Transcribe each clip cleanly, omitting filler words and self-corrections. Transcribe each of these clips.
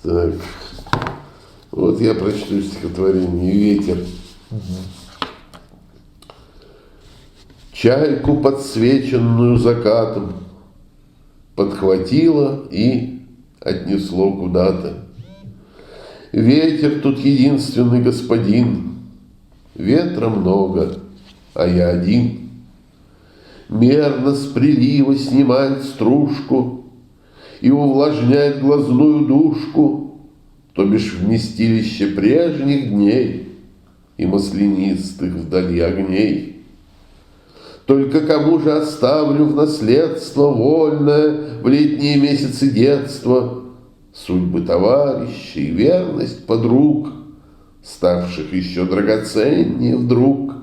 Так, вот я прочту стихотворение «Ветер». Чайку, подсвеченную закатом, подхватило и отнесло куда-то. Ветер тут единственный господин, ветра много, а я один. Мерно с прилива снимает стружку и увлажняет глазную дужку, то бишь вместилище прежних дней и маслянистых вдали огней. Только кому же оставлю в наследство вольное в летние месяцы детства судьбы товарищей, верность подруг, ставших еще драгоценнее вдруг?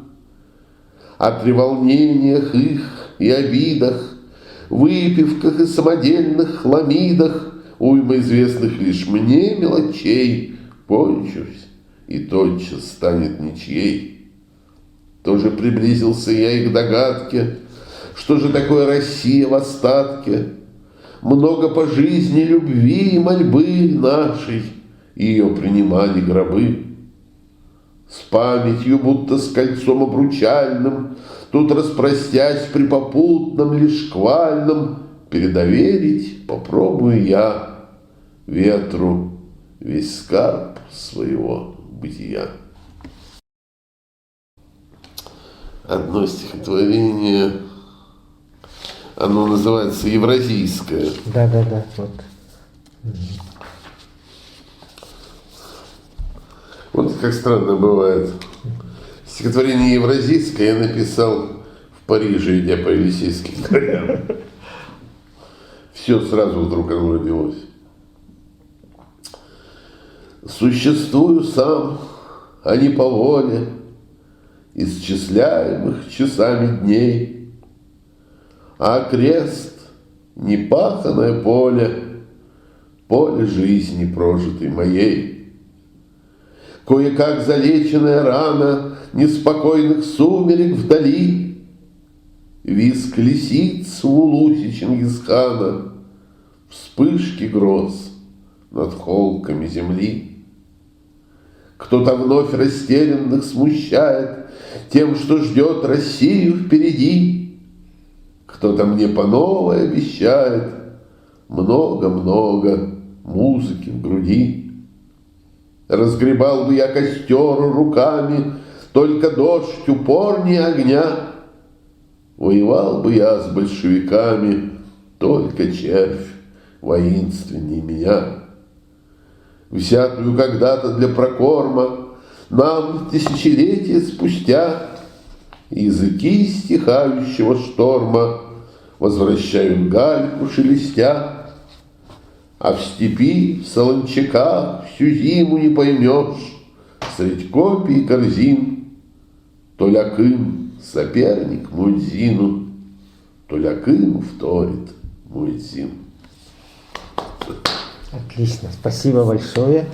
О треволнениях их и обидах, выпивках и самодельных хламидах, уйма известных лишь мне мелочей, кончусь, и тотчас станет ничьей. Тоже приблизился я и к догадке, что же такое Россия в остатке. Много по жизни любви и мольбы нашей ее принимали гробы. С памятью, будто с кольцом обручальным, тут распростясь при попутном лишь шквальном, передоверить попробую я ветру весь скарб своего бытия. Одно стихотворение, оно называется «Евразийское». Да, вот. Вот как странно бывает. Стихотворение «Евразийское» я написал в Париже, идя по Елисейским горам. Все сразу вдруг оно родилось. Существую сам, а не по воле, исчисляемых часами дней, а крест — непаханное поле, поле жизни прожитой моей. Кое-как залеченная рана неспокойных сумерек вдали, визг лисиц в улусе Чингисхана, вспышки гроз над холками земли. Кто-то вновь растерянных смущает тем, что ждет Россию впереди. Кто-то мне по новой обещает много-много музыки в груди. Разгребал бы я костер руками, только дождь упорнее огня. Воевал бы я с большевиками, только червь воинственнее меня. Взятую когда-то для прокорма нам тысячелетия спустя языки стихающего шторма возвращают гальку шелестя. А в степи, в солончаках всю зиму не поймешь средь копий и корзин, то лякым соперник Муэдзину, то лякым вторит Муэдзин. Отлично, спасибо большое.